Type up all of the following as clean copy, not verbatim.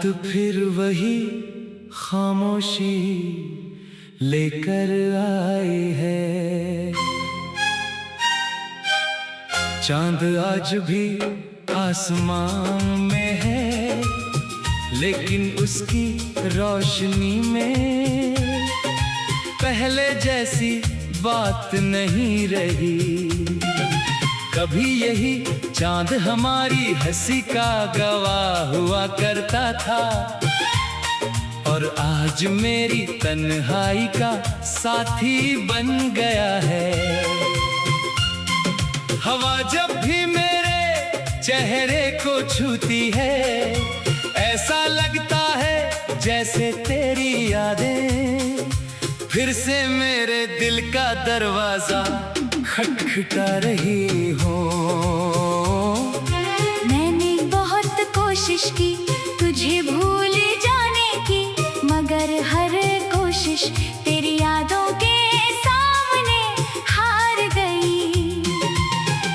रात फिर वही खामोशी लेकर आई है। चांद आज भी आसमान में है, लेकिन उसकी रोशनी में पहले जैसी बात नहीं रही। कभी यही चांद हमारी हंसी का गवाह हुआ करता था, और आज मेरी तन्हाई का साथी बन गया है। हवा जब भी मेरे चेहरे को छूती है, ऐसा लगता है जैसे तेरी यादें फिर से मेरे दिल का दरवाजा खटखटा रही हो। मैंने बहुत कोशिश की तुझे भूल जाने की, मगर हर कोशिश तेरी यादों के सामने हार गई।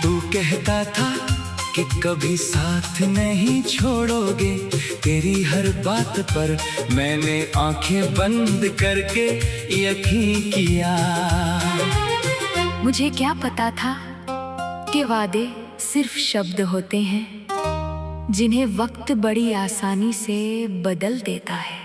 तू कहता था कि कभी साथ नहीं छोड़ोगे, तेरी हर बात पर मैंने आंखें बंद करके यकीन किया। मुझे क्या पता था कि वादे सिर्फ शब्द होते हैं, जिन्हें वक्त बड़ी आसानी से बदल देता है।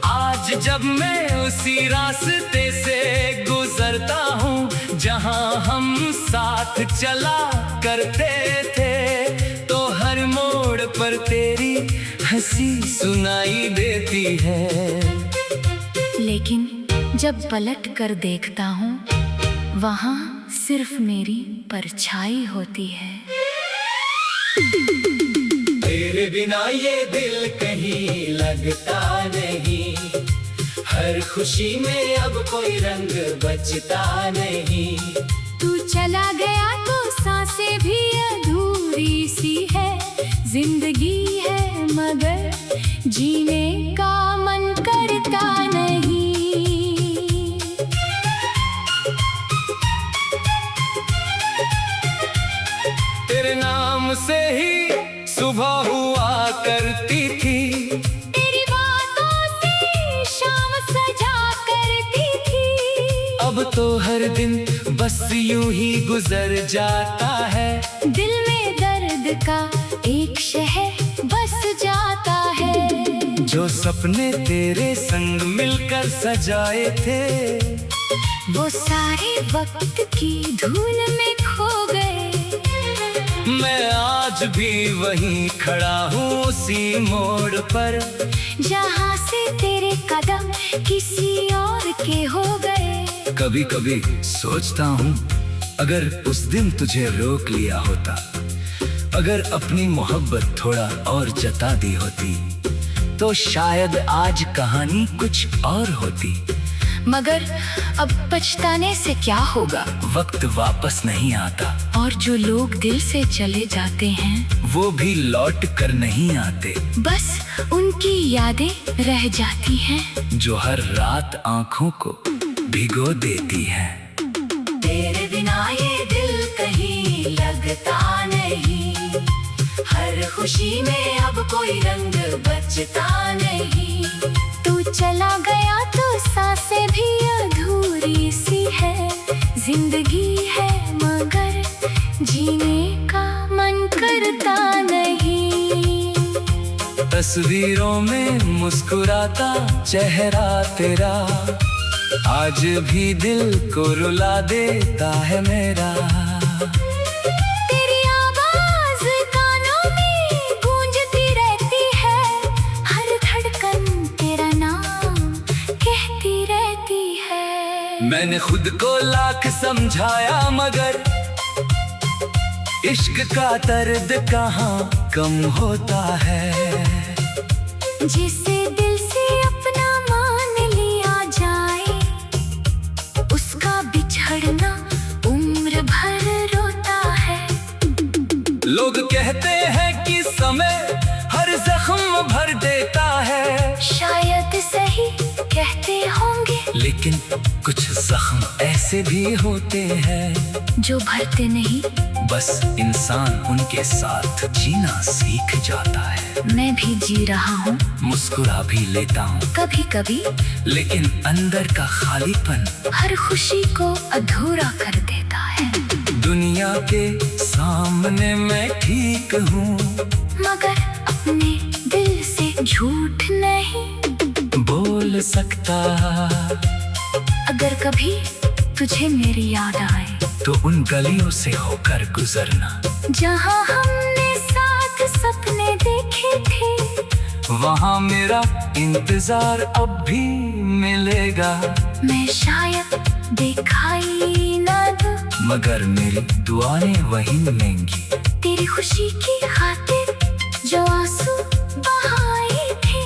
आज जब मैं उसी रास्ते से गुजरता हूँ जहाँ हम साथ चला करते थे, तो हर मोड़ पर तेरी हंसी सुनाई देती है। लेकिन जब पलट कर देखता हूँ, वहाँ सिर्फ मेरी परछाई होती है। तेरे बिना ये दिल कहीं लगता नहीं, हर खुशी में अब कोई रंग बचता नहीं। तू चला गया तो सांसें भी अधूरी सी है, जिंदगी है मगर जीने का मन करता नहीं। तेरे नाम से ही सुबह हुआ करती थी, तेरी बातों से शाम सजा करती थी। अब तो हर दिन बस यूं ही गुजर जाता है। दिल में दर्द का एक शहर बस जाता है। जो सपने तेरे संग मिलकर सजाए थे, वो सारे वक्त की धूल में खो गए। मैं आज भी वहीं खड़ा हूँ उसी मोड़ पर, जहाँ से तेरे कदम किसी और के हो गए। कभी कभी सोचता हूँ अगर उस दिन तुझे रोक लिया होता, अगर अपनी मोहब्बत थोड़ा और जता दी होती, तो शायद आज कहानी कुछ और होती। मगर अब पछताने से क्या होगा? वक्त वापस नहीं आता, और जो लोग दिल से चले जाते हैं, वो भी लौट कर नहीं आते। बस उनकी यादें रह जाती हैं, जो हर रात आंखों को भिगो देती हैं। तेरे बिना ये दिल कहीं लगता नहीं, हर खुशी में अब कोई रंग बचता नहीं। तू चला गया तो सांसें भी अधूरी सी है, जिंदगी है मगर जीने का मन करता नहीं। तस्वीरों में मुस्कुराता चेहरा तेरा आज भी दिल को रुला देता है मेरा। तेरी आवाज कानों में गूंजती रहती है, हर धड़कन तेरा नाम कहती रहती है। मैंने खुद को लाख समझाया, मगर इश्क का दर्द कहाँ कम होता है। जिसे दिल से अपना मान लिया जाए, उसका बिछड़ना उम्र भर रोता है। लोग कहते हैं कि समय हर जख्म भर देता है, शायद सही कहते होंगे, लेकिन कुछ जख्म ऐसे भी होते हैं जो भरते नहीं, बस इंसान उनके साथ जीना सीख जाता है। मैं भी जी रहा हूँ, मुस्कुरा भी लेता हूँ कभी कभी, लेकिन अंदर का खालीपन हर खुशी को अधूरा कर देता है। दुनिया के सामने मैं ठीक हूँ, मगर अपने दिल से झूठ नहीं बोल सकता। अगर कभी तुझे मेरी याद आए तो उन गलियों से होकर गुजरना जहाँ हमने साथ सपने देखे थे। वहाँ मेरा इंतजार अब भी मिलेगा। मैं शायद दिखाई ना दूं, मगर मेरी दुआएं वही मिलेंगी। तेरी खुशी की खातिर जो आंसू बहाए थे,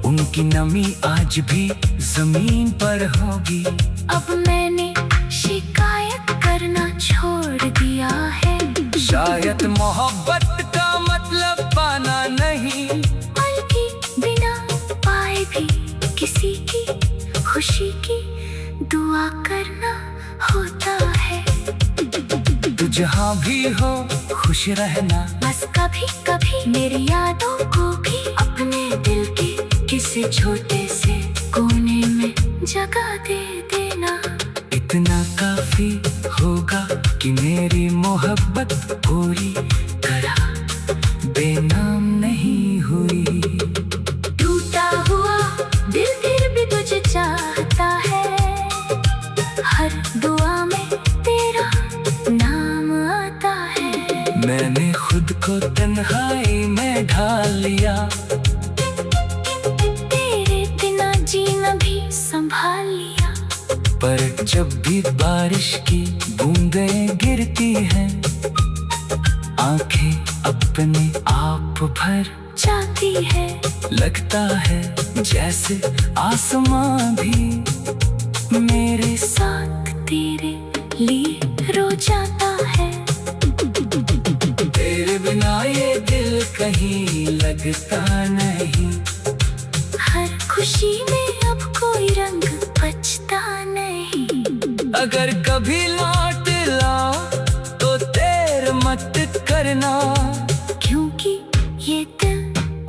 उनकी नमी आज भी जमीन पर होगी। अब मैंने शिकायत करना छोड़ दिया है। शायद मोहब्बत का मतलब पाना नहीं, बल्कि बिना पाए भी किसी की खुशी की दुआ करना होता है। तू जहाँ भी हो खुश रहना, बस कभी कभी मेरी यादों को भी अपने दिल के किसी छोटे से कोने में जगह दे देना। इतना काफी होगा कि मेरी मोहब्बत पूरी तरह बेनाम नहीं हुई। टूटा हुआ दिल फिर भी तुझे चाहता है, हर दुआ में तेरा नाम आता है। मैंने खुद को तन्हाई में ढाल लिया, तेरे बिना जीना भी संभाल लिया। पर जब भी बारिश की बूंदें गिरती हैं, आंखें अपने आप भर जाती है। लगता है जैसे आसमां भी मेरे साथ तेरे लिए रो जाता है। तेरे बिना ये दिल कहीं लगता नहीं। हर खुशी में अब कोई रंग बचता नहीं। अगर कभी लौट लाओ तो देर मत करना, क्योंकि ये दिल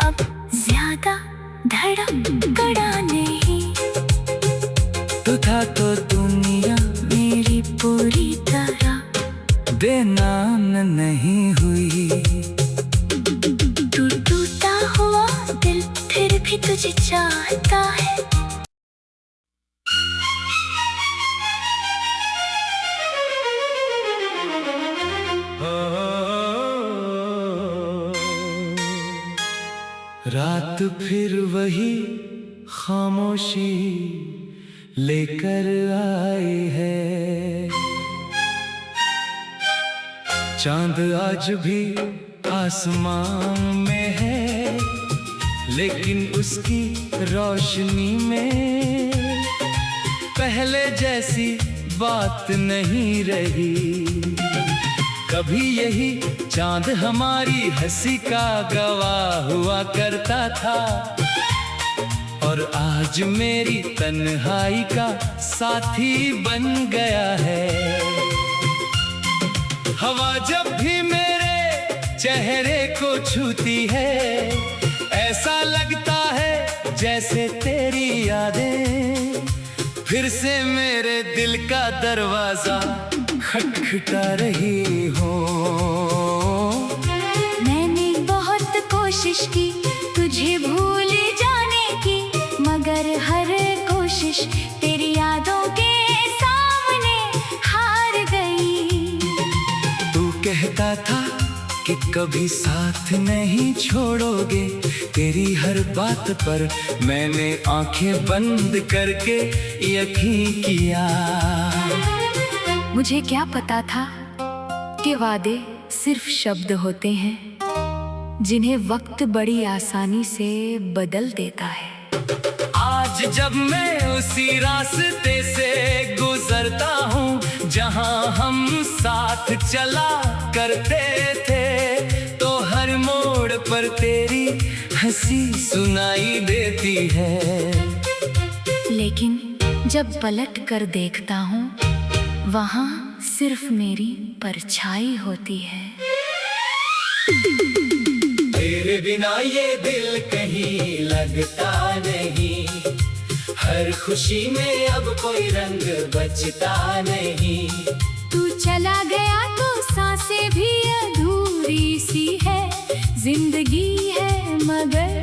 अब ज्यादा धड़कता नहीं। तू था तो दुनिया मेरी पूरी तरह बेनाम नहीं हुई। तू टूटा हुआ दिल फिर भी तुझे चाहता है। रात फिर वही खामोशी लेकर आई है। चांद आज भी आसमान में है, लेकिन उसकी रोशनी में पहले जैसी बात नहीं रही। कभी यही चांद हमारी हंसी का गवाह हुआ करता था, और आज मेरी तन्हाई का साथी बन गया है। हवा जब भी मेरे चेहरे को छूती है, ऐसा लगता है जैसे तेरी यादें फिर से मेरे दिल का दरवाजा खटखटा रही हो। मैंने बहुत कोशिश की तुझे भूल जाने की, मगर हर कोशिश तेरी यादों के सामने हार गई। तू कहता था कि कभी साथ नहीं छोड़ोगे, तेरी हर बात पर मैंने आंखें बंद करके यकीन किया। मुझे क्या पता था कि वादे सिर्फ शब्द होते हैं, जिन्हें वक्त बड़ी आसानी से बदल देता है। आज जब मैं उसी रास्ते से गुजरता हूँ जहाँ हम साथ चला करते थे, तो हर मोड़ पर तेरी हंसी सुनाई देती है। लेकिन जब पलट कर देखता हूँ, वहाँ सिर्फ मेरी परछाई होती है। तेरे बिना ये दिल कहीं लगता नहीं, हर खुशी में अब कोई रंग बचता नहीं। तू चला गया तो सांसें भी अधूरी सी है, जिंदगी है मगर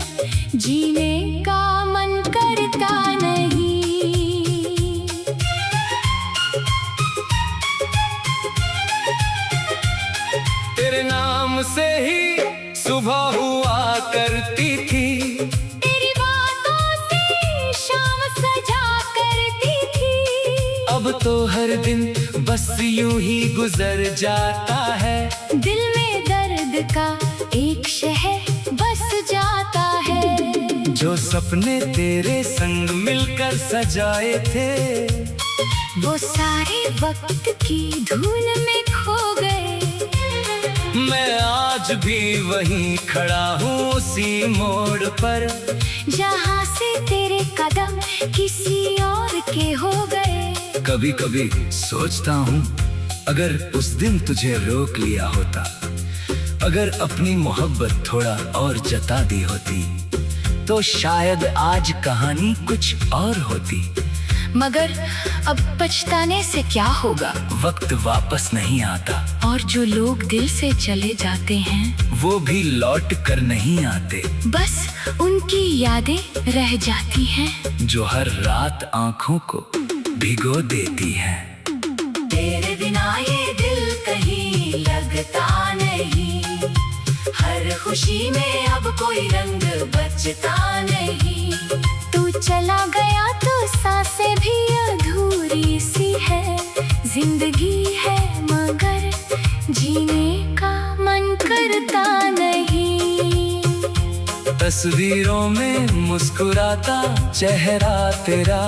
जीने का मन करता नहीं। तेरे नाम से ही सुबह हुआ करती थी, तेरी बातों से शाम सजा करती थी। अब तो हर दिन बस यूं ही गुजर जाता है, दिल में दर्द का एक शहर बस जाता है। जो सपने तेरे संग मिलकर सजाए थे, वो सारे वक्त की धूल में खो गए। मैं आज भी वहीं खड़ा हूँ उसी मोड़ पर, जहाँ से तेरे कदम किसी और के हो गए। कभी कभी सोचता हूँ अगर उस दिन तुझे रोक लिया होता, अगर अपनी मोहब्बत थोड़ा और जता दी होती, तो शायद आज कहानी कुछ और होती। मगर अब पछताने से क्या होगा, वक्त वापस नहीं आता, और जो लोग दिल से चले जाते हैं वो भी लौट कर नहीं आते। बस उनकी यादें रह जाती हैं, जो हर रात आंखों को भिगो देती हैं। तेरे बिना ये दिल कहीं लगता नहीं, हर खुशी में अब कोई रंग बचता नहीं। तू चला गया तो सांसें भी अधूरी सी है, जिंदगी है मगर जीने का मन करता नहीं। तस्वीरों में मुस्कुराता चेहरा तेरा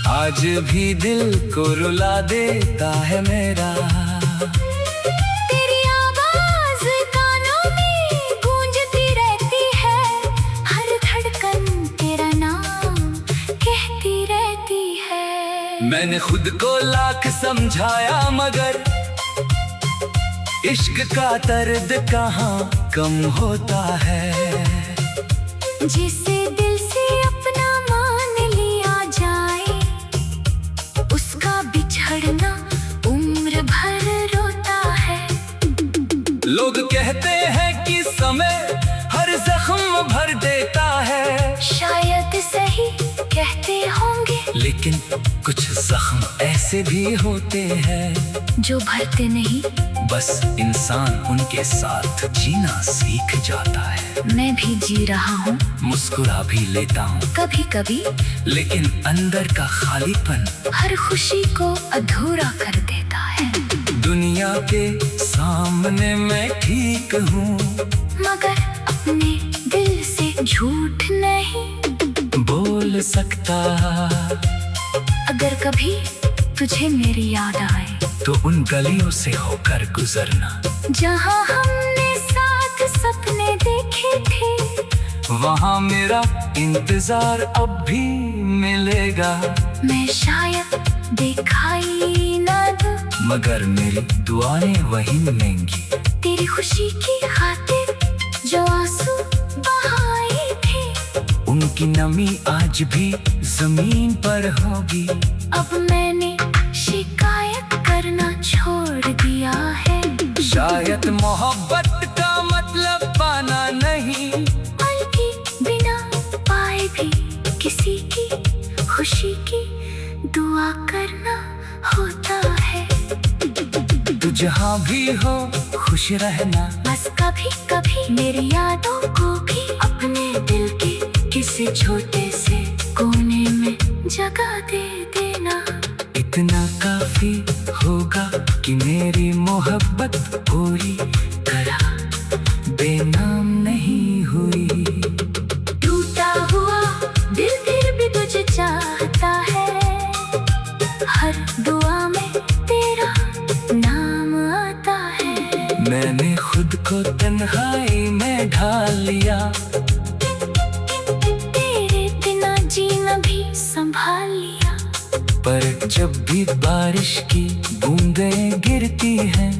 आज भी दिल को रुला देता है मेरा। तेरी आवाज कानों में गूंजती रहती है, हर धड़कन तेरा नाम कहती रहती है। मैंने खुद को लाख समझाया मगर इश्क का दर्द कहाँ कम होता है। जिसे दिल से अपना मान लिया जाए, उसका बिछड़ना उम्र भर रोता है। लोग कहते हैं कि समय हर जख्म भर देता है, शायद सही कहते होंगे, लेकिन कुछ जख्म ऐसे भी होते हैं जो भरते नहीं। बस इंसान उनके साथ जीना सीख जाता है। मैं भी जी रहा हूँ, मुस्कुरा भी लेता हूँ कभी कभी, लेकिन अंदर का खालीपन हर खुशी को अधूरा कर देता है। दुनिया के सामने मैं ठीक हूँ, मगर अपने दिल से झूठ नहीं बोल सकता। अगर कभी तुझे मेरी याद आए, तो उन गलियों से होकर गुजरना जहाँ हमने साथ सपने देखे थे। वहाँ मेरा इंतजार अब भी मिलेगा। मैं शायद दिखाई ना दूं, मगर मेरी दुआएं वहीं मिलेंगी। तेरी खुशी की खातिर जो आंसू बहाए थे, उनकी नमी आज भी जमीन पर होगी। अब मैंने शिकायत करना छोड़ दिया है। शायद मोहब्बत का मतलब पाना नहीं, बल्कि बिना पाए भी किसी की खुशी की दुआ करना होता है। तू जहाँ भी हो खुश रहना, बस कभी कभी मेरी यादों को भी अपने दिल के किसी छोटे से कोने में जगह दे देना। इतना काफी होगा कि मेरी मोहब्बत पूरी तरह बेनाम नहीं हुई। टूटा हुआ दिल फिर भी तुझे चाहता है, हर दुआ में तेरा नाम आता है। मैंने खुद को तन्हाई में ढाल लिया, तेरे बिना जीना भी संभाल लिया। पर जब भी बारिश की बूंदें गिरती हैं,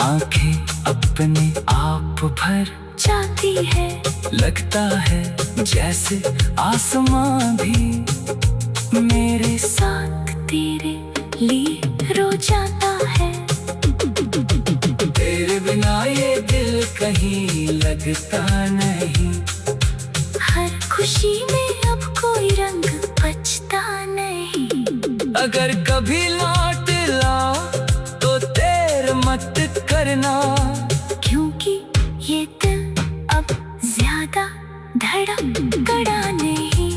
आंखें अपने आप भर जाती है। लगता है जैसे आसमां भी मेरे साथ तेरे लिए रो जाता है। तेरे बिना ये दिल कहीं लगता नहीं। हर खुशी में अब कोई रंग बचता नहीं। अगर कभी लौट लाओ तो देर मत करना, क्योंकि ये दिल अब ज्यादा धड़कता नहीं।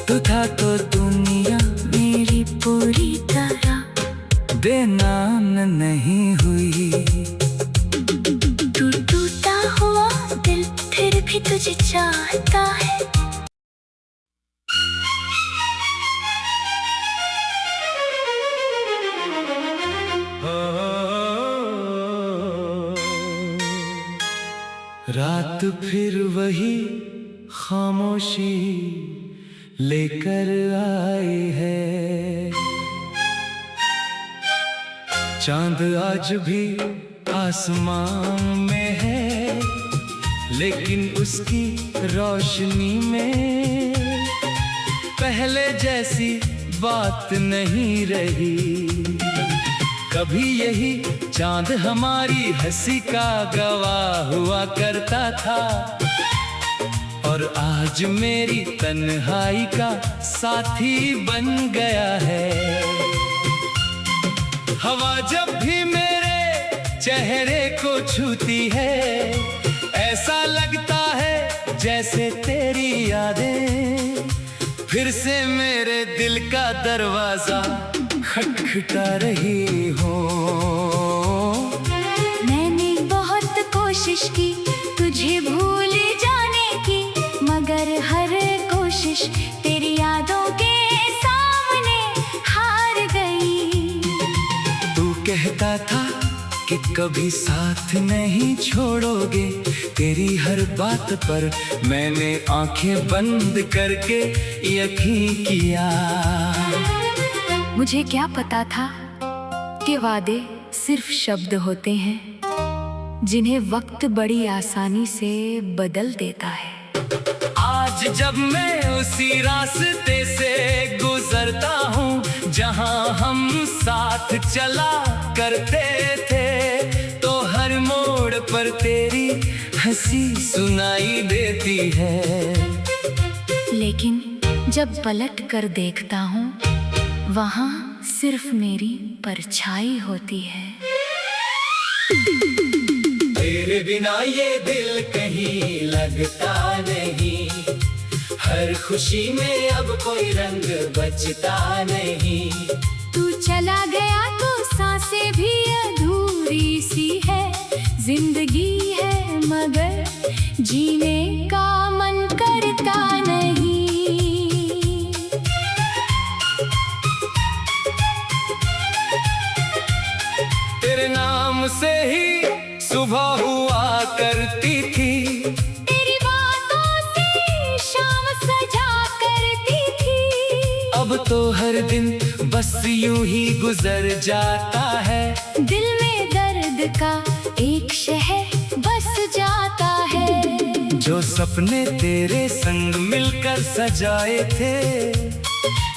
तू था तो दुनिया मेरी पूरी तरह बेनाम नहीं हुई। तू टूटा हुआ दिल फिर भी तुझे चाहता है। रात फिर वही खामोशी लेकर आई है। चांद आज भी आसमान में है, लेकिन उसकी रोशनी में पहले जैसी बात नहीं रही। कभी यही चांद हमारी हंसी का गवाह हुआ करता था, और आज मेरी तन्हाई का साथी बन गया है। हवा जब भी मेरे चेहरे को छूती है, ऐसा लगता है जैसे तेरी यादें फिर से मेरे दिल का दरवाजा खटखटा रही हो। मैंने बहुत कोशिश की तुझे भूल जाने की, मगर हर कोशिश तेरी यादों के सामने हार गई। तू कहता था कि कभी साथ नहीं छोड़ोगे, तेरी हर बात पर मैंने आंखें बंद करके यकीन किया। मुझे क्या पता था कि वादे सिर्फ शब्द होते हैं, जिन्हें वक्त बड़ी आसानी से बदल देता है। आज जब मैं उसी रास्ते से गुजरता हूँ जहाँ हम साथ चला करते थे, तो हर मोड़ पर तेरी हंसी सुनाई देती है। लेकिन जब पलट कर देखता हूँ, वहाँ सिर्फ मेरी परछाई होती है। तेरे बिना ये दिल कहीं लगता नहीं। हर खुशी में अब कोई रंग बचता नहीं। तू चला गया तो सांसें भी अधूरी सी है। जिंदगी है मगर जीने का मन करता नहीं। तेरे नाम से ही सुबह हुआ करती थी, तेरी बातों से शाम सजा करती थी। अब तो हर दिन बस यूं ही गुजर जाता है। दिल में दर्द का एक शहर बस जाता है। जो सपने तेरे संग मिलकर सजाए थे,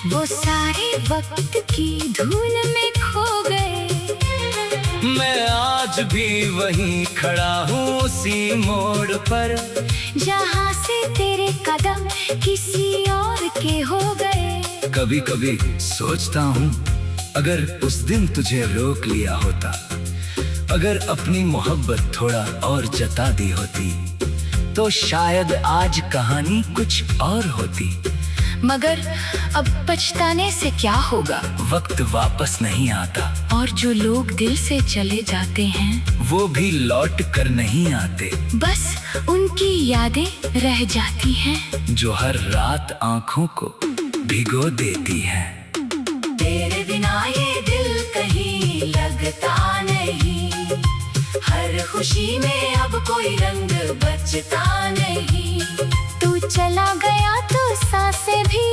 वो सारे वक्त की धूल में खो गए। मैं आज भी वहीं खड़ा हूँ उसी मोड़ पर, जहाँ से तेरे कदम किसी और के हो गए। कभी कभी सोचता हूँ अगर उस दिन तुझे रोक लिया होता, अगर अपनी मोहब्बत थोड़ा और जता दी होती, तो शायद आज कहानी कुछ और होती। मगर अब पछताने से क्या होगा? वक्त वापस नहीं आता, और जो लोग दिल से चले जाते हैं, वो भी लौट कर नहीं आते। बस उनकी यादें रह जाती हैं, जो हर रात आंखों को भिगो देती हैं। तेरे बिना ये दिल कहीं लगता नहीं। हर खुशी में अब कोई रंग बचता नहीं। तू चला गया तो सांसें भी